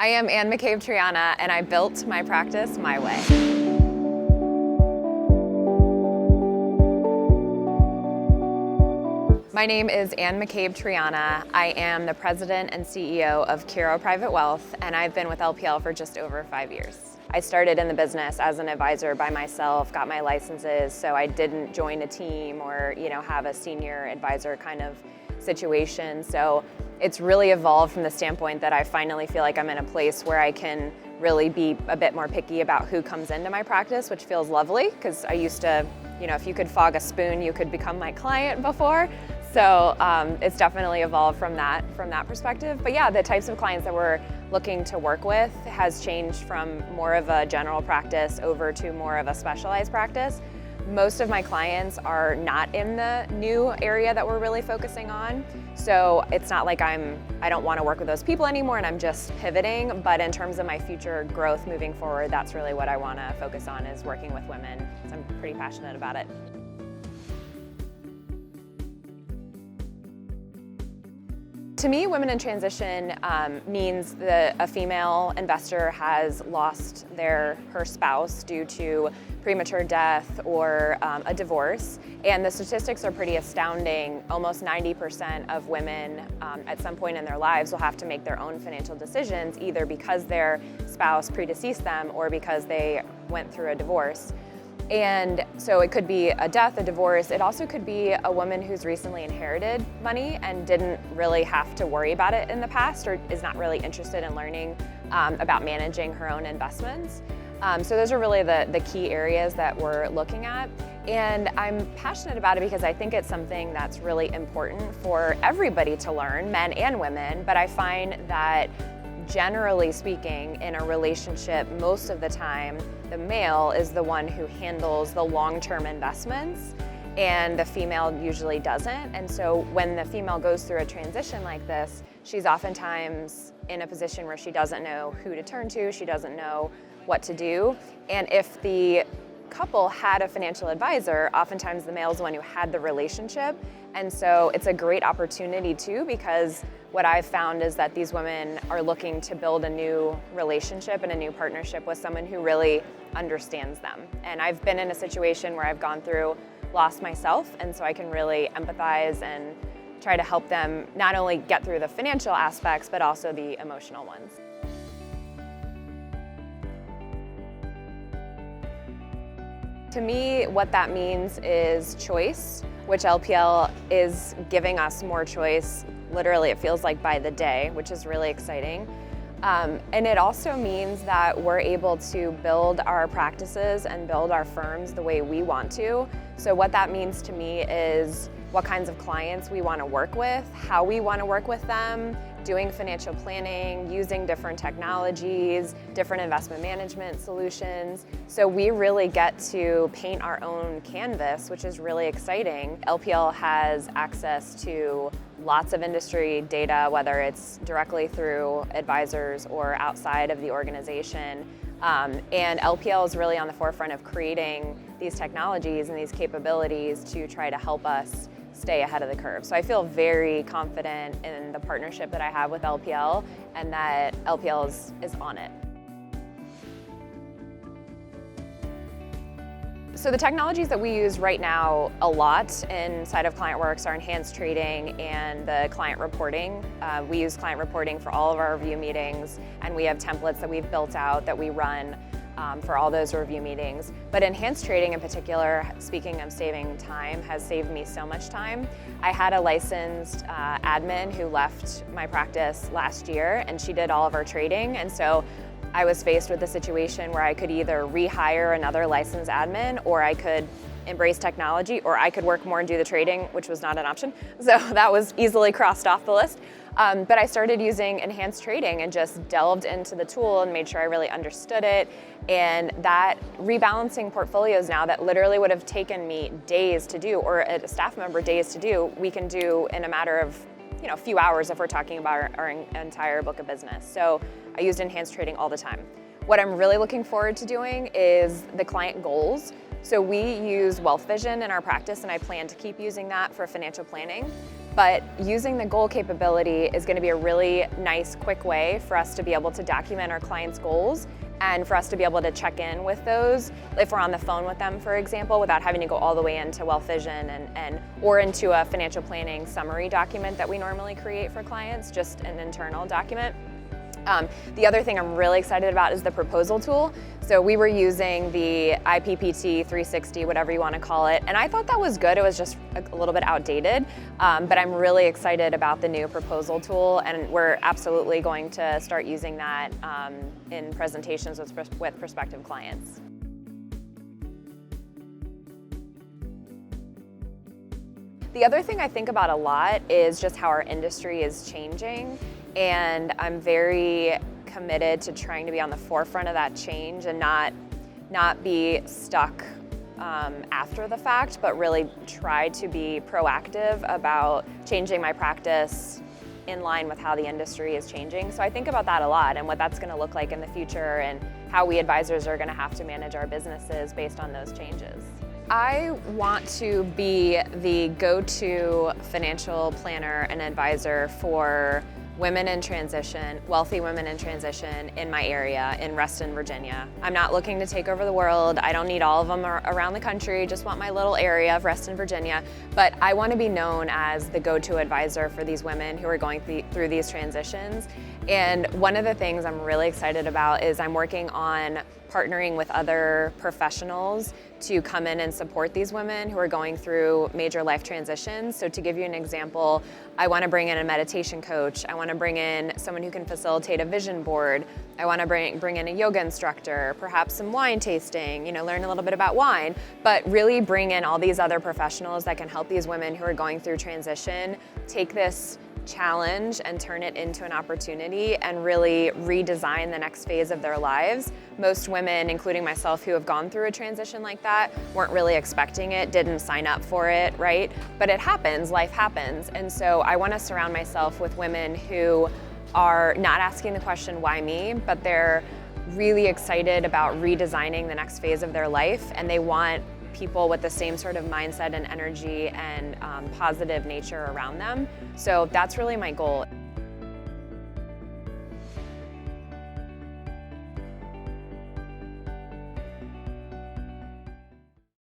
I am McCabe-Triana, and I built my practice my way. My name is McCabe-Triana. I am the president and CEO of Curo Private Wealth, and I've been with LPL for just over 5 years. I started in the business as an advisor by myself, got my licenses, so I didn't join a team or have a senior advisor kind of situation. So it's really evolved from the standpoint that I finally feel like I'm in a place where I can really be a bit more picky about who comes into my practice, which feels lovely because I used to, if you could fog a spoon, you could become my client before. So it's definitely evolved from that perspective. But yeah, the types of clients that we're looking to work with has changed from more of a general practice over to more of a specialized practice. Most of my clients are not in the new area that we're really focusing on. So it's not like I don't want to work with those people anymore and I'm just pivoting, but in terms of my future growth moving forward, that's really what I want to focus on, is working with women. So I'm pretty passionate about it. To me, women in transition means that a female investor has lost her spouse due to premature death or a divorce. And the statistics are pretty astounding. Almost 90% of women at some point in their lives will have to make their own financial decisions, either because their spouse predeceased them or because they went through a divorce. And so it could be a death, a divorce. It also could be a woman who's recently inherited money and didn't really have to worry about it in the past, or is not really interested in learning about managing her own investments. So those are really the key areas that we're looking at. And I'm passionate about it because I think it's something that's really important for everybody to learn, men and women. But I find that generally speaking, in a relationship, most of the time, the male is the one who handles the long-term investments and the female usually doesn't. And so when the female goes through a transition like this, she's oftentimes in a position where she doesn't know who to turn to, she doesn't know what to do. And if the couple had a financial advisor, oftentimes the male is the one who had the relationship. And so it's a great opportunity too, because what I've found is that these women are looking to build a new relationship and a new partnership with someone who really understands them. And I've been in a situation where I've gone through loss myself, and so I can really empathize and try to help them not only get through the financial aspects, but also the emotional ones. To me, what that means is choice, which LPL is giving us more choice. Literally, it feels like by the day, which is really exciting. And it also means that we're able to build our practices and build our firms the way we want to. So what that means to me is what kinds of clients we want to work with, how we want to work with them, doing financial planning, using different technologies, different investment management solutions. So we really get to paint our own canvas, which is really exciting. LPL has access to lots of industry data, whether it's directly through advisors or outside of the organization. And LPL is really on the forefront of creating these technologies and these capabilities to try to help us stay ahead of the curve. So I feel very confident in the partnership that I have with LPL and that LPL is on it. So the technologies that we use right now a lot inside of ClientWorks are enhanced trading and the client reporting. We use client reporting for all of our review meetings, and we have templates that we've built out that we run for all those review meetings. But enhanced trading in particular, speaking of saving time, has saved me so much time. I had a licensed admin who left my practice last year, and she did all of our trading. And so I was faced with a situation where I could either rehire another licensed admin, or I could embrace technology, or I could work more and do the trading, which was not an option. So that was easily crossed off the list. But I started using enhanced trading and just delved into the tool and made sure I really understood it. And that rebalancing portfolios now that literally would have taken me days to do, or a staff member days to do, we can do in a matter of a few hours if we're talking about our entire book of business. So I used enhanced trading all the time. What I'm really looking forward to doing is the client goals. So we use Wealth Vision in our practice, and I plan to keep using that for financial planning. But using the goal capability is going to be a really nice, quick way for us to be able to document our clients' goals and for us to be able to check in with those if we're on the phone with them, for example, without having to go all the way into Wealth Vision or into a financial planning summary document that we normally create for clients, just an internal document. The other thing I'm really excited about is the proposal tool. So we were using the IPPT 360, whatever you want to call it, and I thought that was good. It was just a little bit outdated, but I'm really excited about the new proposal tool, and we're absolutely going to start using that in presentations with prospective clients. The other thing I think about a lot is just how our industry is changing, and I'm very committed to trying to be on the forefront of that change and not be stuck after the fact, but really try to be proactive about changing my practice in line with how the industry is changing. So I think about that a lot and what that's going to look like in the future and how we advisors are going to have to manage our businesses based on those changes. I want to be the go-to financial planner and advisor for women in transition, wealthy women in transition in my area in Reston, Virginia. I'm not looking to take over the world. I don't need all of them around the country, just want my little area of Reston, Virginia. But I want to be known as the go-to advisor for these women who are going through these transitions. And one of the things I'm really excited about is I'm working on partnering with other professionals to come in and support these women who are going through major life transitions. So to give you an example, I want to bring in a meditation coach. I want to bring in someone who can facilitate a vision board. I want to bring in a yoga instructor, perhaps some wine tasting, learn a little bit about wine, but really bring in all these other professionals that can help these women who are going through transition take this challenge and turn it into an opportunity and really redesign the next phase of their lives. Most women, including myself, who have gone through a transition like that, weren't really expecting it, didn't sign up for it, right? But it happens, life happens. And so I want to surround myself with women who are not asking the question, why me? But they're really excited about redesigning the next phase of their life, and they want people with the same sort of mindset and energy and positive nature around them. So that's really my goal.